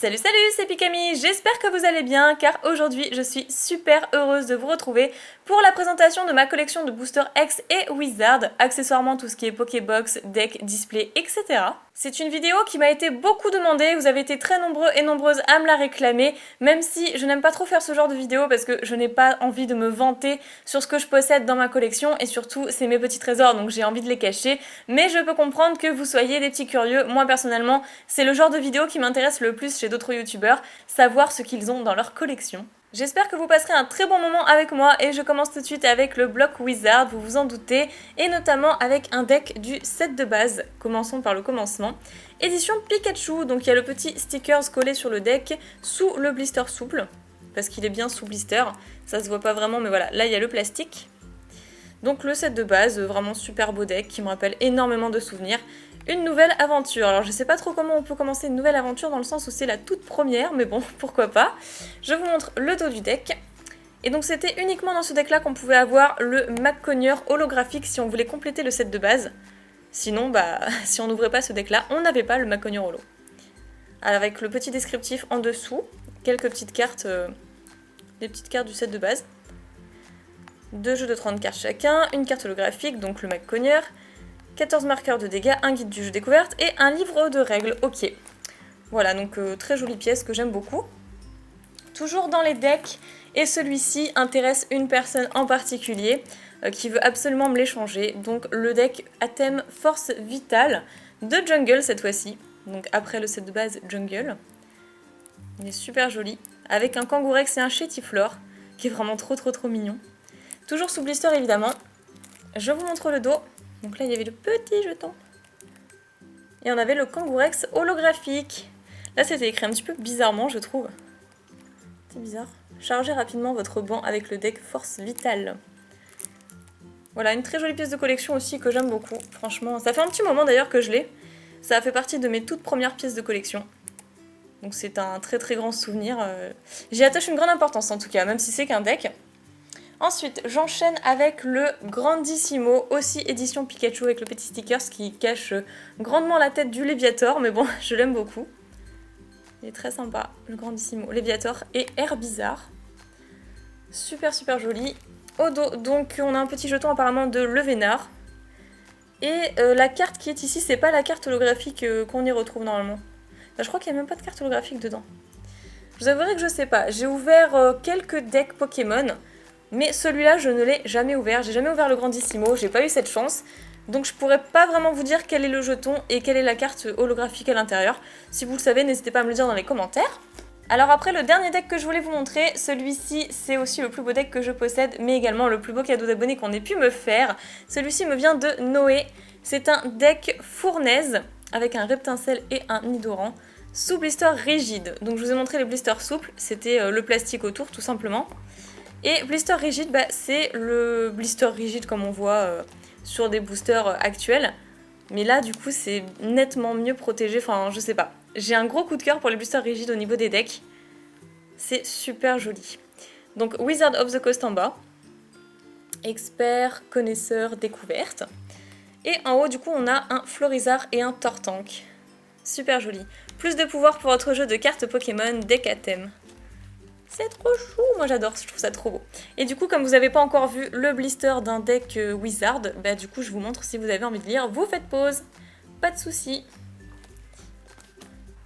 Salut salut, c'est Pikami, j'espère que vous allez bien car aujourd'hui je suis super heureuse de vous retrouver pour la présentation de ma collection de boosters X et Wizard, accessoirement tout ce qui est Pokébox, deck, display, etc. C'est une vidéo qui m'a été beaucoup demandée, vous avez été très nombreux et nombreuses à me la réclamer, même si je n'aime pas trop faire ce genre de vidéo parce que je n'ai pas envie de me vanter sur ce que je possède dans ma collection et surtout c'est mes petits trésors donc j'ai envie de les cacher, mais je peux comprendre que vous soyez des petits curieux. Moi personnellement c'est le genre de vidéo qui m'intéresse le plus chez d'autres youtubeurs, savoir ce qu'ils ont dans leur collection. J'espère que vous passerez un très bon moment avec moi et je commence tout de suite avec le bloc Wizard, vous vous en doutez, et notamment avec un deck du set de base. Commençons par le commencement. Édition Pikachu, donc il y a le petit stickers collé sur le deck sous le blister souple, parce qu'il est bien sous blister, ça se voit pas vraiment mais voilà, là il y a le plastique. Donc le set de base, vraiment super beau deck qui me rappelle énormément de souvenirs. Une nouvelle aventure. Alors je sais pas trop comment on peut commencer une nouvelle aventure dans le sens où c'est la toute première, mais bon, pourquoi pas. Je vous montre le dos du deck. Et donc c'était uniquement dans ce deck là qu'on pouvait avoir le McConyer holographique si on voulait compléter le set de base. Sinon, bah, si on n'ouvrait pas ce deck là, on n'avait pas le McConyer holo. Alors, avec le petit descriptif en dessous, quelques petites cartes, des petites cartes du set de base. 2 jeux de 30 cartes chacun, une carte holographique, donc le McConyer, 14 marqueurs de dégâts, un guide du jeu découverte et un livre de règles. Ok. Voilà, donc très jolie pièce que j'aime beaucoup. Toujours dans les decks, et celui-ci intéresse une personne en particulier qui veut absolument me l'échanger. Donc le deck à thème Force Vitale de Jungle cette fois-ci. Donc après le set de base Jungle. Il est super joli. Avec un Kangourex et un Chétiflore qui est vraiment trop mignon. Toujours sous blister évidemment. Je vous montre le dos. Donc là, il y avait le petit jeton. Et on avait le Kangourex holographique. Là, c'était écrit un petit peu bizarrement, je trouve. C'est bizarre. Chargez rapidement votre banc avec le deck Force Vitale. Voilà, une très jolie pièce de collection aussi que j'aime beaucoup. Franchement, ça fait un petit moment d'ailleurs que je l'ai. Ça a fait partie de mes toutes premières pièces de collection. Donc c'est un très grand souvenir. J'y attache une grande importance en tout cas, même si c'est qu'un deck. Ensuite, j'enchaîne avec le Grandissimo, aussi édition Pikachu avec le petit stickers qui cache grandement la tête du Léviator, mais bon, je l'aime beaucoup. Il est très sympa, le Grandissimo, Léviator et Herbizarre. Super joli. Au dos, donc, on a un petit jeton apparemment de Levénard. Et la carte qui est ici, c'est pas la carte holographique qu'on y retrouve normalement. Là, je crois qu'il n'y a même pas de carte holographique dedans. Je vous avouerai que je sais pas. J'ai ouvert quelques decks Pokémon. Mais celui-là, je ne l'ai jamais ouvert. J'ai jamais ouvert le Grandissimo, j'ai pas eu cette chance. Donc je pourrais pas vraiment vous dire quel est le jeton et quelle est la carte holographique à l'intérieur. Si vous le savez, n'hésitez pas à me le dire dans les commentaires. Alors après, le dernier deck que je voulais vous montrer, celui-ci, c'est aussi le plus beau deck que je possède, mais également le plus beau cadeau d'abonné qu'on ait pu me faire. Celui-ci me vient de Noé. C'est un deck fournaise avec un Reptincelle et un Nidoran sous blister rigide. Donc je vous ai montré les blisters souples, c'était le plastique autour tout simplement. Et blister rigide, bah, c'est le blister rigide comme on voit sur des boosters actuels. Mais là, du coup, c'est nettement mieux protégé. Enfin, je sais pas. J'ai un gros coup de cœur pour les blisters rigides au niveau des decks. C'est super joli. Donc, Wizard of the Coast en bas. Expert, connaisseur, découverte. Et en haut, du coup, on a un Florizarre et un Tortank. Super joli. Plus de pouvoir pour votre jeu de cartes Pokémon, deck à thème. C'est trop chou, moi j'adore, je trouve ça trop beau. Et du coup, comme vous n'avez pas encore vu le blister d'un deck Wizard, bah du coup je vous montre si vous avez envie de lire, vous faites pause, pas de soucis.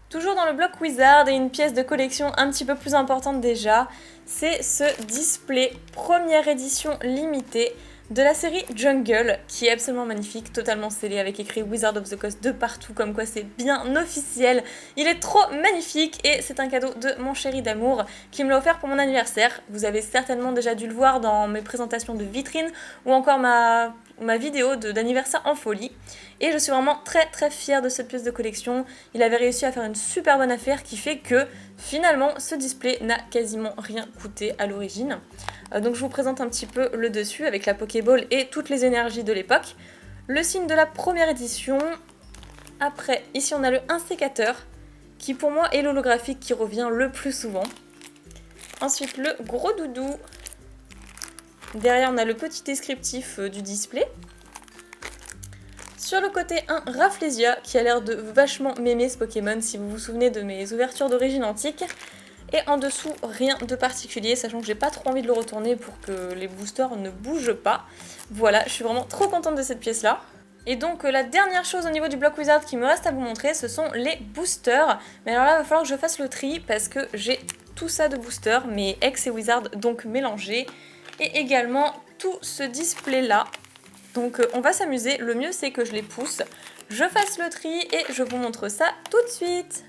Toujours dans le bloc Wizard et une pièce de collection un petit peu plus importante déjà, c'est ce display première édition limitée de la série Jungle, qui est absolument magnifique, totalement scellé avec écrit Wizard of the Coast de partout, comme quoi c'est bien officiel. Il est trop magnifique et c'est un cadeau de mon chéri d'amour qui me l'a offert pour mon anniversaire. Vous avez certainement déjà dû le voir dans mes présentations de vitrine ou encore ma vidéo d'anniversaire en folie. Et je suis vraiment très fière de cette pièce de collection. Il avait réussi à faire une super bonne affaire qui fait que finalement ce display n'a quasiment rien coûté à l'origine. Donc je vous présente un petit peu le dessus avec la Pokéball et toutes les énergies de l'époque. Le signe de la première édition. Après, ici on a le 1 sécateur qui pour moi est l'holographique qui revient le plus souvent. Ensuite le gros doudou. Derrière on a le petit descriptif du display. Sur le côté, un Rafflesia qui a l'air de vachement m'aimer ce Pokémon si vous vous souvenez de mes ouvertures d'origine antique. Et en dessous, rien de particulier, sachant que j'ai pas trop envie de le retourner pour que les boosters ne bougent pas. Voilà, je suis vraiment trop contente de cette pièce-là. Et donc la dernière chose au niveau du bloc Wizard qui me reste à vous montrer, ce sont les boosters. Mais alors là, il va falloir que je fasse le tri parce que j'ai tout ça de boosters, mes X et Wizard donc mélangés. Et également tout ce display-là. Donc on va s'amuser, le mieux c'est que je les pousse, je fasse le tri et je vous montre ça tout de suite.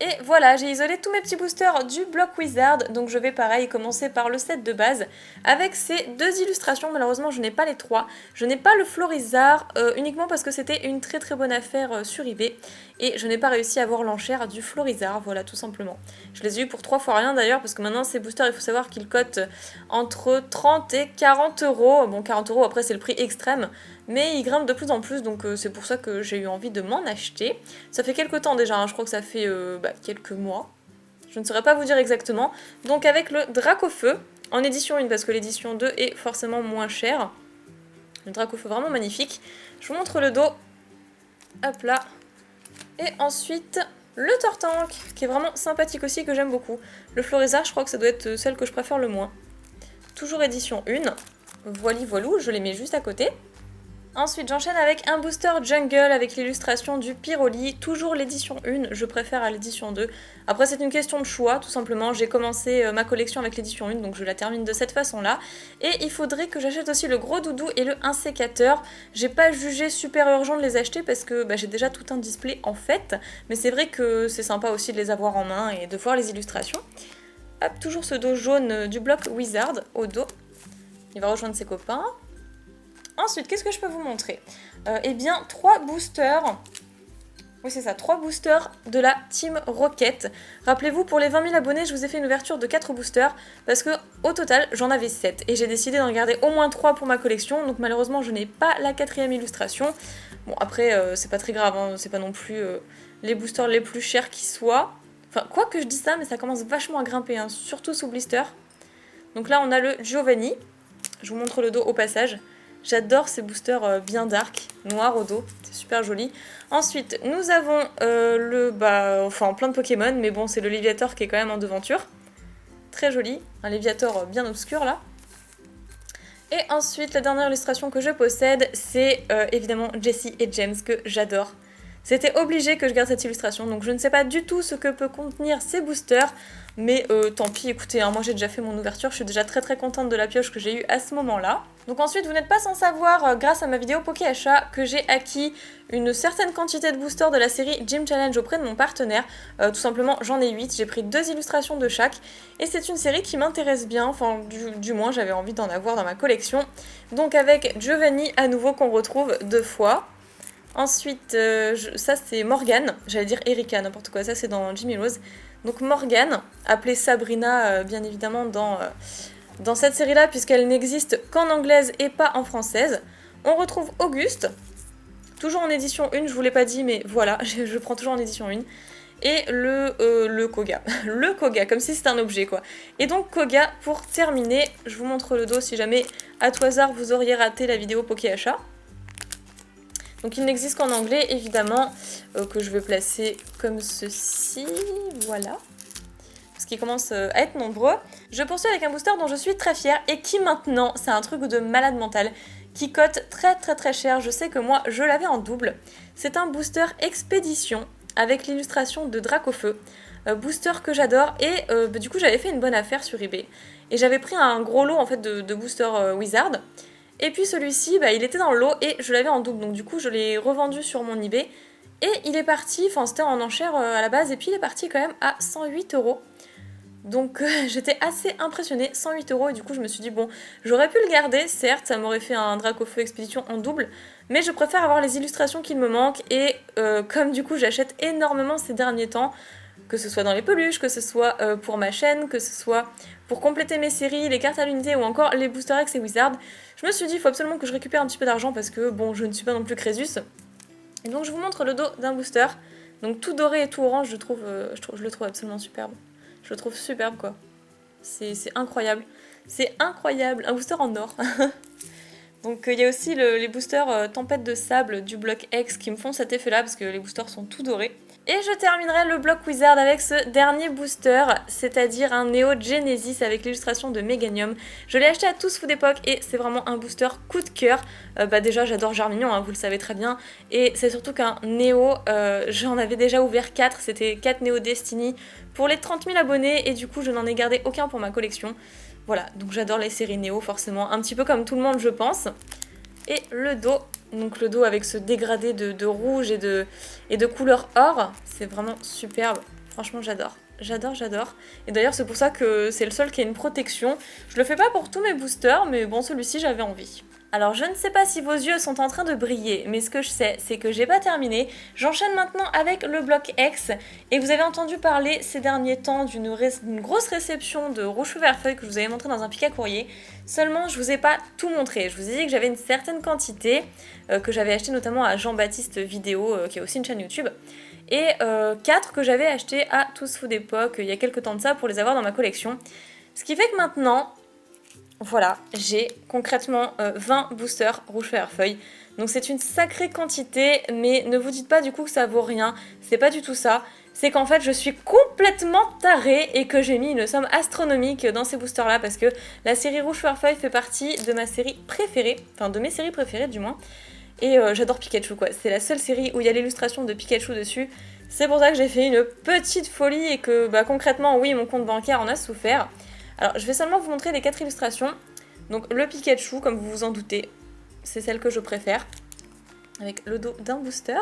Et voilà, j'ai isolé tous mes petits boosters du bloc Wizard, donc je vais pareil commencer par le set de base avec ces deux illustrations. Malheureusement je n'ai pas les trois, je n'ai pas le Florizard uniquement parce que c'était une très très bonne affaire sur eBay et je n'ai pas réussi à avoir l'enchère du Florizard, voilà tout simplement. Je les ai eu pour 3 fois rien d'ailleurs parce que maintenant ces boosters il faut savoir qu'ils cotent entre 30 et 40 euros. Bon 40 euros après c'est le prix extrême, mais ils grimpent de plus en plus donc c'est pour ça que j'ai eu envie de m'en acheter. Ça fait quelques temps déjà, hein, je crois que ça fait quelques mois, je ne saurais pas vous dire exactement. Donc avec le Dracofeu en édition 1 parce que l'édition 2 est forcément moins chère. Le Dracofeu vraiment magnifique. Je vous montre le dos, hop là. Et ensuite le Tortank qui est vraiment sympathique aussi, que j'aime beaucoup. Le Florizard je crois que ça doit être celle que je préfère le moins. Toujours édition 1, voili voilou, je les mets juste à côté. Ensuite j'enchaîne avec un booster jungle avec l'illustration du Pyroli, toujours l'édition 1, je préfère à l'édition 2. Après c'est une question de choix tout simplement, j'ai commencé ma collection avec l'édition 1 donc je la termine de cette façon là. Et il faudrait que j'achète aussi le gros doudou et le insécateur. J'ai pas jugé super urgent de les acheter parce que j'ai déjà tout un display en fait, mais c'est vrai que c'est sympa aussi de les avoir en main et de voir les illustrations. Hop, toujours ce dos jaune du bloc Wizard au dos, il va rejoindre ses copains. Ensuite, qu'est-ce que je peux vous montrer? Eh bien, 3 boosters. Oui, c'est ça, 3 boosters de la Team Rocket. Rappelez-vous, pour les 20 000 abonnés, je vous ai fait une ouverture de 4 boosters parce que au total, j'en avais 7. Et j'ai décidé d'en garder au moins 3 pour ma collection. Donc malheureusement, je n'ai pas la 4e illustration. Bon, après, c'est pas très grave, hein, c'est pas non plus les boosters les plus chers qui soient. Enfin, quoi que je dise ça, mais ça commence vachement à grimper, hein, surtout sous blister. Donc là, on a le Giovanni. Je vous montre le dos au passage. J'adore ces boosters bien dark, noir au dos, c'est super joli. Ensuite, nous avons plein de Pokémon, mais bon, c'est le Léviator qui est quand même en devanture. Très joli, un Léviator bien obscur là. Et ensuite, la dernière illustration que je possède, c'est évidemment Jessie et James que j'adore. C'était obligé que je garde cette illustration, donc je ne sais pas du tout ce que peut contenir ces boosters, mais tant pis, écoutez, hein, moi j'ai déjà fait mon ouverture, je suis déjà très contente de la pioche que j'ai eue à ce moment-là. Donc ensuite, vous n'êtes pas sans savoir, grâce à ma vidéo Poké Achat, que j'ai acquis une certaine quantité de boosters de la série Gym Challenge auprès de mon partenaire. Tout simplement, j'en ai 8, j'ai pris 2 illustrations de chaque, et c'est une série qui m'intéresse bien, enfin du moins j'avais envie d'en avoir dans ma collection. Donc avec Giovanni à nouveau qu'on retrouve 2 fois. Ensuite, ça c'est Morgane, j'allais dire Erika, n'importe quoi, ça c'est dans Jimmy Rose. Donc Morgane, appelée Sabrina bien évidemment dans cette série-là, puisqu'elle n'existe qu'en anglaise et pas en française. On retrouve Auguste, toujours en édition 1, je vous l'ai pas dit, mais voilà, je prends toujours en édition 1. Et le Koga, le Koga, comme si c'était un objet quoi. Et donc Koga, pour terminer, je vous montre le dos si jamais à tout hasard vous auriez raté la vidéo Poké Achat. Donc il n'existe qu'en anglais, évidemment, que je vais placer comme ceci, voilà. Parce qu'ils commencent à être nombreux. Je poursuis avec un booster dont je suis très fière et qui maintenant, c'est un truc de malade mental, qui cote très cher. Je sais que moi, je l'avais en double. C'est un booster Expédition avec l'illustration de Dracofeu. Booster que j'adore et du coup j'avais fait une bonne affaire sur eBay. Et j'avais pris un gros lot en fait de booster Wizard. Et puis celui-ci, il était dans le lot et je l'avais en double, donc du coup je l'ai revendu sur mon eBay. Et il est parti, enfin c'était en enchère à la base, et puis il est parti quand même à 108 €. Donc j'étais assez impressionnée, 108 €, et du coup je me suis dit bon, j'aurais pu le garder, certes ça m'aurait fait un Dracofeu Expédition en double, mais je préfère avoir les illustrations qu'il me manquent, et comme du coup j'achète énormément ces derniers temps, que ce soit dans les peluches, que ce soit pour ma chaîne, que ce soit pour compléter mes séries, les cartes à l'unité ou encore les Booster X et Wizard, je me suis dit il faut absolument que je récupère un petit peu d'argent parce que bon, je ne suis pas non plus Crésus. Et donc je vous montre le dos d'un booster. Donc tout doré et tout orange, je le trouve absolument superbe. Je le trouve superbe quoi. C'est incroyable. C'est incroyable, un booster en or. Donc il y a aussi les boosters Tempête de Sable du bloc X qui me font cet effet là parce que les boosters sont tout dorés. Et je terminerai le bloc Wizard avec ce dernier booster, c'est-à-dire un Neo Genesis avec l'illustration de Meganium. Je l'ai acheté à Tous Food Epoch et c'est vraiment un booster coup de cœur. Déjà j'adore Germignon, hein, vous le savez très bien. Et c'est surtout qu'un Neo, j'en avais déjà ouvert 4, c'était 4 Neo Destiny pour les 30 000 abonnés et du coup je n'en ai gardé aucun pour ma collection. Voilà, donc j'adore les séries Neo forcément, un petit peu comme tout le monde je pense. Et le dos, donc le dos avec ce dégradé de rouge et de couleur or, c'est vraiment superbe. Franchement, j'adore. J'adore. Et d'ailleurs, c'est pour ça que c'est le seul qui a une protection. Je le fais pas pour tous mes boosters, mais bon, celui-ci, j'avais envie. Alors, je ne sais pas si vos yeux sont en train de briller, mais ce que je sais, c'est que j'ai pas terminé. J'enchaîne maintenant avec le bloc X, et vous avez entendu parler ces derniers temps d'une grosse réception de rouge feu vert feuille que je vous avais montré dans un pic à courrier. Seulement, je vous ai pas tout montré. Je vous ai dit que j'avais une certaine quantité, que j'avais acheté notamment à Jean-Baptiste Vidéo, qui a aussi une chaîne YouTube, et 4 que j'avais acheté à Tous Food Epoch il y a quelques temps de ça pour les avoir dans ma collection. Ce qui fait que maintenant, voilà, j'ai concrètement 20 boosters rouge feu vert feuille. Donc c'est une sacrée quantité, mais ne vous dites pas du coup que ça vaut rien. C'est pas du tout ça. C'est qu'en fait je suis complètement tarée et que j'ai mis une somme astronomique dans ces boosters là parce que la série rouge feu vert feuille fait partie de ma série préférée, enfin de mes séries préférées du moins. Et j'adore Pikachu quoi, c'est la seule série où il y a l'illustration de Pikachu dessus. C'est pour ça que j'ai fait une petite folie et que concrètement oui mon compte bancaire en a souffert. Alors je vais seulement vous montrer les 4 illustrations. Donc le Pikachu, comme vous vous en doutez, c'est celle que je préfère, avec le dos d'un booster.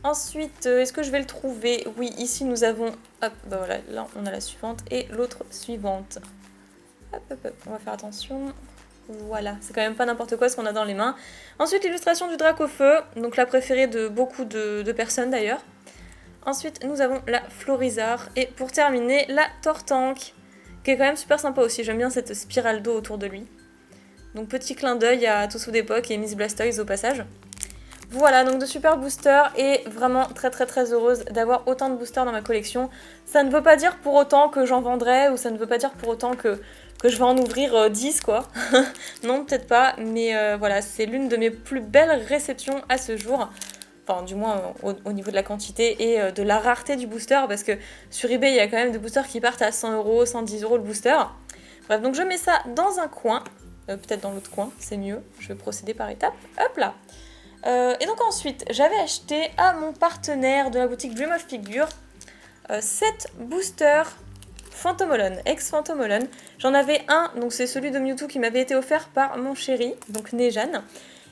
Ensuite, est-ce que je vais le trouver? Oui, ici nous avons, hop, voilà, là on a la suivante et l'autre suivante. Hop, on va faire attention. Voilà, c'est quand même pas n'importe quoi ce qu'on a dans les mains. Ensuite, l'illustration du Dracofeu, donc la préférée de beaucoup de personnes d'ailleurs. Ensuite, nous avons la Florizarre et pour terminer, la Tortank, qui est quand même super sympa aussi, j'aime bien cette spirale d'eau autour de lui. Donc petit clin d'œil à Tous Food Epoch et Miss Blastoise au passage. Voilà, donc de super boosters et vraiment très heureuse d'avoir autant de boosters dans ma collection. Ça ne veut pas dire pour autant que j'en vendrai ou ça ne veut pas dire pour autant que je vais en ouvrir 10 quoi. Non, peut-être pas, mais voilà, c'est l'une de mes plus belles réceptions à ce jour. Enfin, du moins au niveau de la quantité et de la rareté du booster, parce que sur eBay, il y a quand même des boosters qui partent à 100€, 110€ le booster. Bref, donc je mets ça dans un coin, peut-être dans l'autre coin, c'est mieux. Je vais procéder par étapes. Hop là. Et donc ensuite, j'avais acheté à mon partenaire de la boutique Dream of Figure 7 boosters Phantomolon, ex-Phantomolon. J'en avais un, donc c'est celui de Mewtwo qui m'avait été offert par mon chéri, donc Nejan.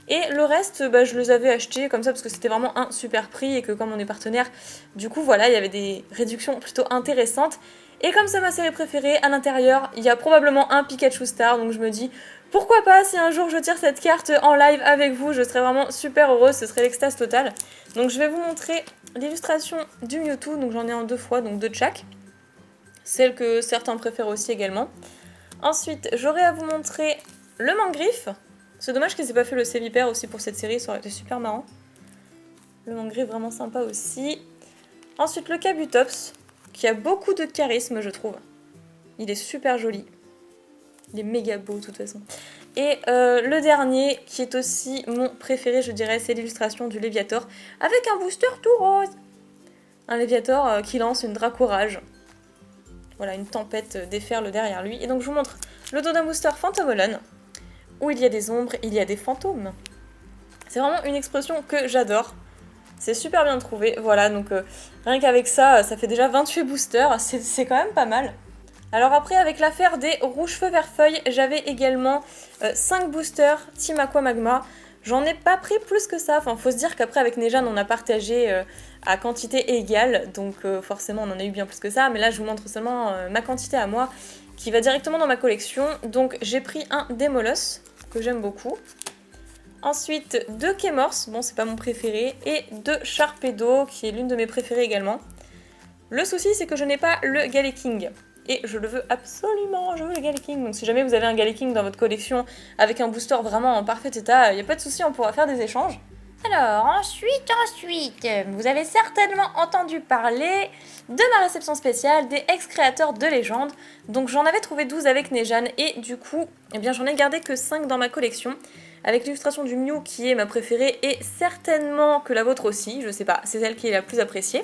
Et le reste, je les avais achetés comme ça parce que c'était vraiment un super prix et que comme on est partenaire, du coup voilà, il y avait des réductions plutôt intéressantes. Et comme c'est ma série préférée, à l'intérieur, il y a probablement un Pikachu Star, donc je me dis, pourquoi pas si un jour je tire cette carte en live avec vous, je serais vraiment super heureuse, ce serait l'extase totale. Donc je vais vous montrer l'illustration du Mewtwo, donc j'en ai en 2 fois, donc 2 de chaque. Celle que certains préfèrent aussi également. Ensuite, j'aurai à vous montrer le Mangriffe. C'est dommage qu'ils aient pas fait le Sévipère aussi pour cette série, ça aurait été super marrant. Le Mangriffe vraiment sympa aussi. Ensuite le Kabutops, qui a beaucoup de charisme je trouve. Il est super joli. Il est méga beau de toute façon. Et le dernier, qui est aussi mon préféré je dirais, c'est l'illustration du Léviator, avec un booster tout rose. Un Léviator qui lance une Dracourage. Voilà, une tempête déferle derrière lui. Et donc je vous montre le dos d'un booster Phantomolon, où il y a des ombres, il y a des fantômes. C'est vraiment une expression que j'adore. C'est super bien trouvé. Voilà, donc rien qu'avec ça, ça fait déjà 28 boosters. C'est quand même pas mal. Alors après, avec l'affaire des rouges feu vert feuille, j'avais également 5 boosters Team Aqua Magma. J'en ai pas pris plus que ça. Enfin, faut se dire qu'après, avec Nejan, on a partagé à quantité égale. Donc forcément, on en a eu bien plus que ça. Mais là, je vous montre seulement ma quantité à moi, qui va directement dans ma collection. Donc j'ai pris un Démolos, que j'aime beaucoup. Ensuite, 2 Kémors, bon c'est pas mon préféré, et 2 Sharpedo, qui est l'une de mes préférées également. Le souci c'est que je n'ai pas le Galeking, et je le veux absolument, je veux le Galeking. Donc si jamais vous avez un Galeking dans votre collection avec un booster vraiment en parfait état, il n'y a pas de souci, on pourra faire des échanges. Alors, ensuite, vous avez certainement entendu parler de ma réception spéciale des ex-créateurs de légende. Donc j'en avais trouvé 12 avec Nejane et du coup, eh bien j'en ai gardé que 5 dans ma collection. Avec l'illustration du Mew qui est ma préférée et certainement que la vôtre aussi, je sais pas, c'est celle qui est la plus appréciée.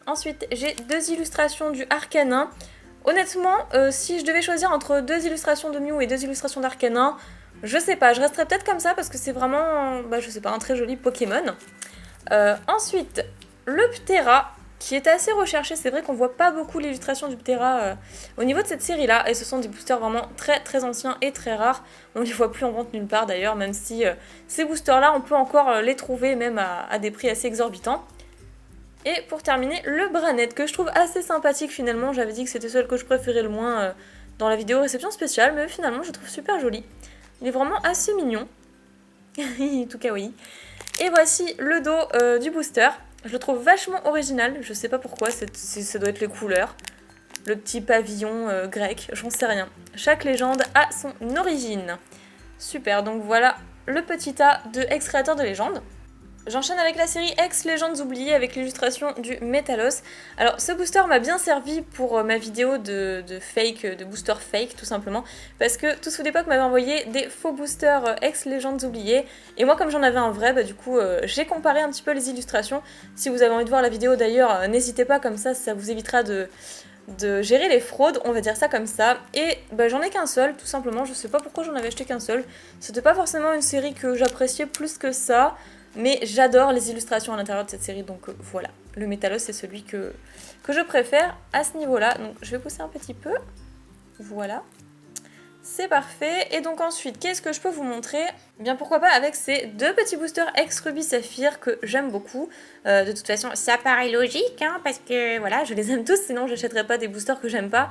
Ensuite, j'ai 2 illustrations du Arcanin. Honnêtement, si je devais choisir entre 2 illustrations de Mew et 2 illustrations d'Arcanin, je sais pas, je resterais peut-être comme ça parce que c'est vraiment, je sais pas, un très joli Pokémon. Ensuite, le Ptera, qui est assez recherché, c'est vrai qu'on voit pas beaucoup l'illustration du Ptera au niveau de cette série-là, et ce sont des boosters vraiment très très anciens et très rares. On les voit plus en vente nulle part d'ailleurs, même si ces boosters-là, on peut encore les trouver même à des prix assez exorbitants. Et pour terminer, le Branette, que je trouve assez sympathique finalement. J'avais dit que c'était celle que je préférais le moins dans la vidéo réception spéciale, mais finalement je le trouve super joli. Il est vraiment assez mignon. Tout kawaii. Et voici le dos du booster. Je le trouve vachement original, je sais pas pourquoi, ça doit être les couleurs. Le petit pavillon grec, j'en sais rien. Chaque légende a son origine. Super, donc voilà le petit tas de ex-créateurs de légendes. J'enchaîne avec la série Ex-Légendes oubliées avec l'illustration du Metalos. Alors ce booster m'a bien servi pour ma vidéo de booster fake tout simplement, parce que Tous Fous d'époque m'avait envoyé des faux boosters Ex-Légendes oubliées, et moi comme j'en avais un vrai, du coup j'ai comparé un petit peu les illustrations. Si vous avez envie de voir la vidéo d'ailleurs, n'hésitez pas, comme ça vous évitera de gérer les fraudes, on va dire ça comme ça. Et j'en ai qu'un seul, tout simplement, je sais pas pourquoi j'en avais acheté qu'un seul. C'était pas forcément une série que j'appréciais plus que ça, mais j'adore les illustrations à l'intérieur de cette série, donc voilà. Le Metalos c'est celui que je préfère à ce niveau-là, donc je vais pousser un petit peu. Voilà. C'est parfait. Et donc ensuite, qu'est-ce que je peux vous montrer? Eh bien pourquoi pas avec ces 2 petits boosters ex-Ruby Saphir que j'aime beaucoup. De toute façon, ça paraît logique, hein, parce que voilà, je les aime tous, sinon j'achèterais pas des boosters que j'aime pas.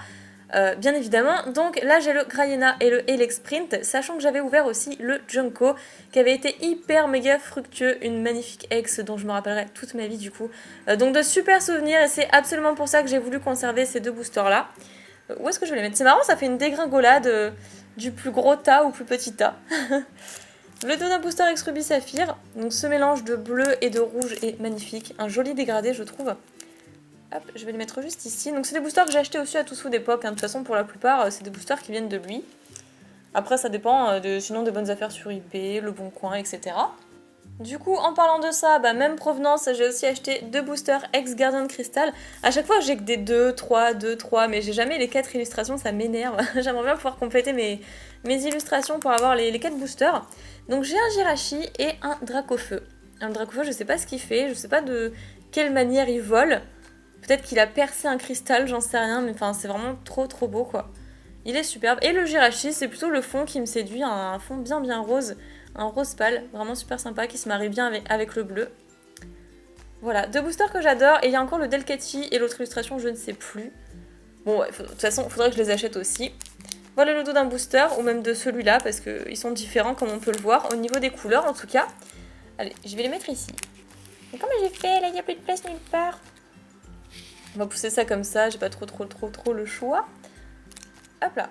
Bien évidemment. Donc là j'ai le Graiena et le Elex Sprint, sachant que j'avais ouvert aussi le Junko, qui avait été hyper méga fructueux, une magnifique ex dont je me rappellerai toute ma vie du coup. Donc de super souvenirs, et c'est absolument pour ça que j'ai voulu conserver ces 2 boosters là. Où est-ce que je vais les mettre? C'est marrant, ça fait une dégringolade du plus gros tas au plus petit tas. Le dos d'un booster ex Ruby Saphir, donc ce mélange de bleu et de rouge est magnifique, un joli dégradé je trouve. Hop, je vais les mettre juste ici. Donc c'est des boosters que j'ai achetés aussi à Tous Fous d'époque, hein. De toute façon pour la plupart c'est des boosters qui viennent de lui. Après ça dépend sinon des bonnes affaires sur eBay, Le Bon Coin, etc. Du coup, en parlant de ça, même provenance, j'ai aussi acheté 2 boosters ex Gardien Crystal. À chaque fois, j'ai que des 2, 3, mais j'ai jamais les 4 illustrations, ça m'énerve. J'aimerais bien pouvoir compléter mes illustrations pour avoir les 4 boosters. Donc j'ai un Jirachi et un Dracofeu. Un Dracofeu, je sais pas ce qu'il fait, je sais pas de quelle manière il vole. Peut-être qu'il a percé un cristal, j'en sais rien, mais enfin, c'est vraiment trop beau, quoi. Il est superbe. Et le Jirachi, c'est plutôt le fond qui me séduit, un fond bien rose. Un rose pâle, vraiment super sympa, qui se marie bien avec le bleu. Voilà, 2 boosters que j'adore. Et il y a encore le Delcatty et l'autre illustration, je ne sais plus. Bon, ouais, de toute façon, il faudrait que je les achète aussi. Voilà le dos d'un booster, ou même de celui-là, parce qu'ils sont différents, comme on peut le voir, au niveau des couleurs en tout cas. Allez, je vais les mettre ici. Mais comment j'ai fait? Là, il n'y a plus de place nulle part. On va pousser ça comme ça, j'ai pas trop le choix. Hop là.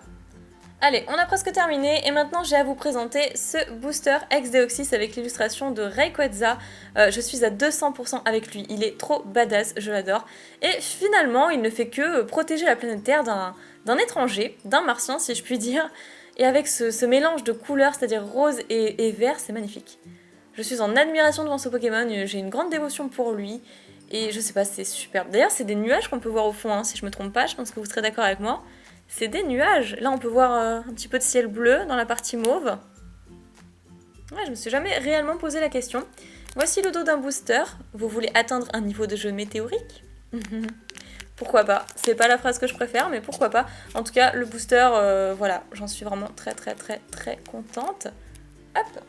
Allez, on a presque terminé et maintenant j'ai à vous présenter ce booster ex-Deoxys avec l'illustration de Rayquaza. Je suis à 200% avec lui, il est trop badass, je l'adore. Et finalement, il ne fait que protéger la planète Terre d'un étranger, d'un martien si je puis dire. Et avec ce mélange de couleurs, c'est-à-dire rose et vert, c'est magnifique. Je suis en admiration devant ce Pokémon, j'ai une grande dévotion pour lui. Et je sais pas, c'est superbe. D'ailleurs, c'est des nuages qu'on peut voir au fond, hein, si je me trompe pas, je pense que vous serez d'accord avec moi. C'est des nuages. Là, on peut voir un petit peu de ciel bleu dans la partie mauve. Ouais, je me suis jamais réellement posé la question. Voici le dos d'un booster. Vous voulez atteindre un niveau de jeu météorique? Pourquoi pas? C'est pas la phrase que je préfère, mais pourquoi pas? En tout cas, le booster, voilà, j'en suis vraiment très contente. Hop!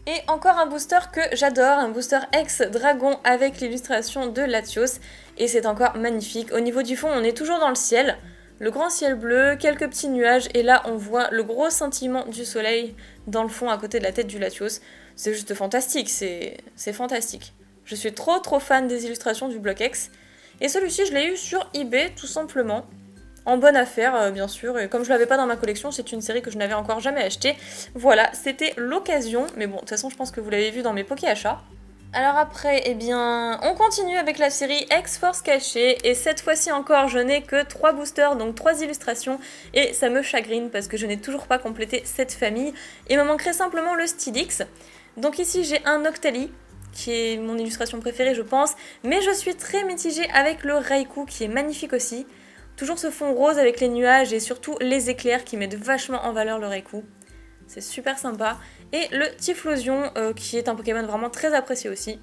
Et encore un booster que j'adore, un booster ex-dragon avec l'illustration de Latios. Et c'est encore magnifique. Au niveau du fond, on est toujours dans le ciel. Le grand ciel bleu, quelques petits nuages, et là on voit le gros scintillement du soleil dans le fond à côté de la tête du Latios. C'est juste fantastique, c'est fantastique. Je suis trop fan des illustrations du bloc X. Et celui-ci je l'ai eu sur eBay tout simplement. En bonne affaire bien sûr, et comme je l'avais pas dans ma collection, c'est une série que je n'avais encore jamais achetée. Voilà, c'était l'occasion, mais bon, de toute façon je pense que vous l'avez vu dans mes Poké achats. Alors après, eh bien, on continue avec la série X-Force cachée, et cette fois-ci encore, je n'ai que 3 boosters, donc 3 illustrations, et ça me chagrine parce que je n'ai toujours pas complété cette famille. Il me manquerait simplement le Stylix. Donc ici, j'ai un Octali, qui est mon illustration préférée, je pense, mais je suis très mitigée avec le Raikou, qui est magnifique aussi. Toujours ce fond rose avec les nuages et surtout les éclairs qui mettent vachement en valeur le Raikou. C'est super sympa. Et le Typhlosion, qui est un Pokémon vraiment très apprécié aussi.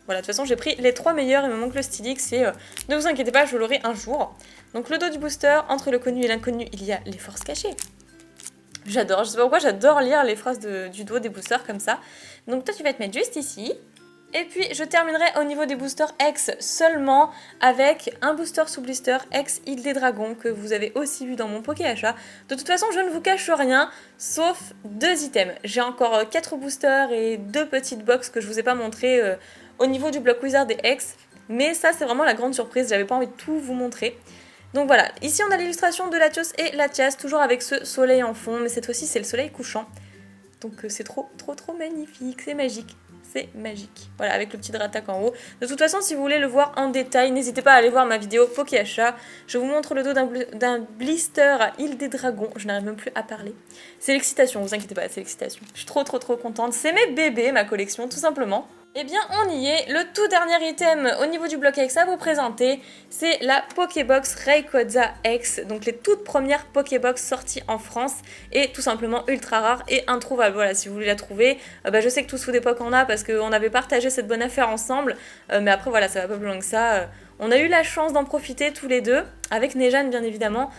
Voilà, de toute façon, j'ai pris les 3 meilleurs, il me manque le Stylix, et ne vous inquiétez pas, je l'aurai un jour. Donc le dos du booster, entre le connu et l'inconnu, il y a les forces cachées. J'adore, je sais pas pourquoi, j'adore lire les phrases du dos des boosters comme ça. Donc toi, tu vas te mettre juste ici. Et puis je terminerai au niveau des boosters X seulement avec un booster sous blister X Île des Dragons que vous avez aussi vu dans mon Poké Achat. De toute façon, je ne vous cache rien, sauf 2 items. J'ai encore 4 boosters et 2 petites box que je vous ai pas montré au niveau du bloc Wizard des X. Mais ça, c'est vraiment la grande surprise, j'avais pas envie de tout vous montrer. Donc voilà, ici on a l'illustration de Latios et Latias, toujours avec ce soleil en fond, mais cette fois-ci c'est le soleil couchant. Donc c'est trop magnifique, c'est magique. C'est magique. Voilà, avec le petit Dratak en haut. De toute façon, si vous voulez le voir en détail, n'hésitez pas à aller voir ma vidéo Poké Achat. Je vous montre le dos d'un blister à Île des Dragons. Je n'arrive même plus à parler. C'est l'excitation, vous inquiétez pas, c'est l'excitation. Je suis trop contente. C'est mes bébés, ma collection, tout simplement. Eh bien, on y est. Le tout dernier item au niveau du bloc X à vous présenter, c'est la Pokébox Rayquaza X. Donc les toutes premières Pokébox sorties en France et tout simplement ultra rare et introuvable. Voilà, si vous voulez la trouver, je sais que tous Food Epoch en a parce qu'on avait partagé cette bonne affaire ensemble. Mais après, voilà, ça va pas plus loin que ça. On a eu la chance d'en profiter tous les deux, avec Nejane bien évidemment.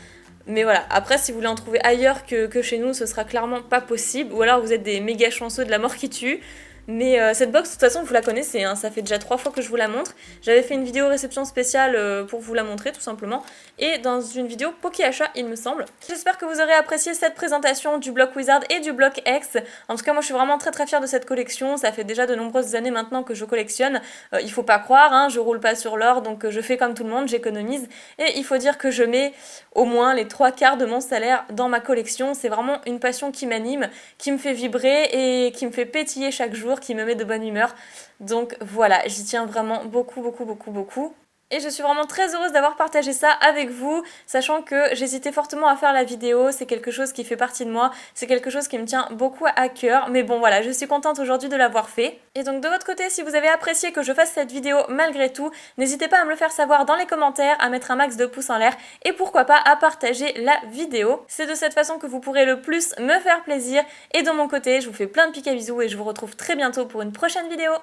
Mais voilà, après si vous voulez en trouver ailleurs que chez nous, ce sera clairement pas possible. Ou alors vous êtes des méga chanceux de la mort qui tue. Mais cette box, de toute façon, vous la connaissez, hein, ça fait déjà 3 fois que je vous la montre. J'avais fait une vidéo réception spéciale pour vous la montrer, tout simplement. Et dans une vidéo Poké Achat, il me semble. J'espère que vous aurez apprécié cette présentation du bloc Wizard et du bloc X. En tout cas, moi, je suis vraiment très fière de cette collection. Ça fait déjà de nombreuses années maintenant que je collectionne. Il faut pas croire, hein, je roule pas sur l'or, donc je fais comme tout le monde, j'économise. Et il faut dire que je mets au moins les 3/4 de mon salaire dans ma collection. C'est vraiment une passion qui m'anime, qui me fait vibrer et qui me fait pétiller chaque jour, qui me met de bonne humeur. Donc voilà, j'y tiens vraiment beaucoup. Et je suis vraiment très heureuse d'avoir partagé ça avec vous, sachant que j'hésitais fortement à faire la vidéo, c'est quelque chose qui fait partie de moi, c'est quelque chose qui me tient beaucoup à cœur, mais bon voilà, je suis contente aujourd'hui de l'avoir fait. Et donc de votre côté, si vous avez apprécié que je fasse cette vidéo malgré tout, n'hésitez pas à me le faire savoir dans les commentaires, à mettre un max de pouces en l'air, et pourquoi pas à partager la vidéo. C'est de cette façon que vous pourrez le plus me faire plaisir, et de mon côté, je vous fais plein de pics à bisous, et je vous retrouve très bientôt pour une prochaine vidéo.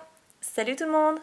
Salut tout le monde!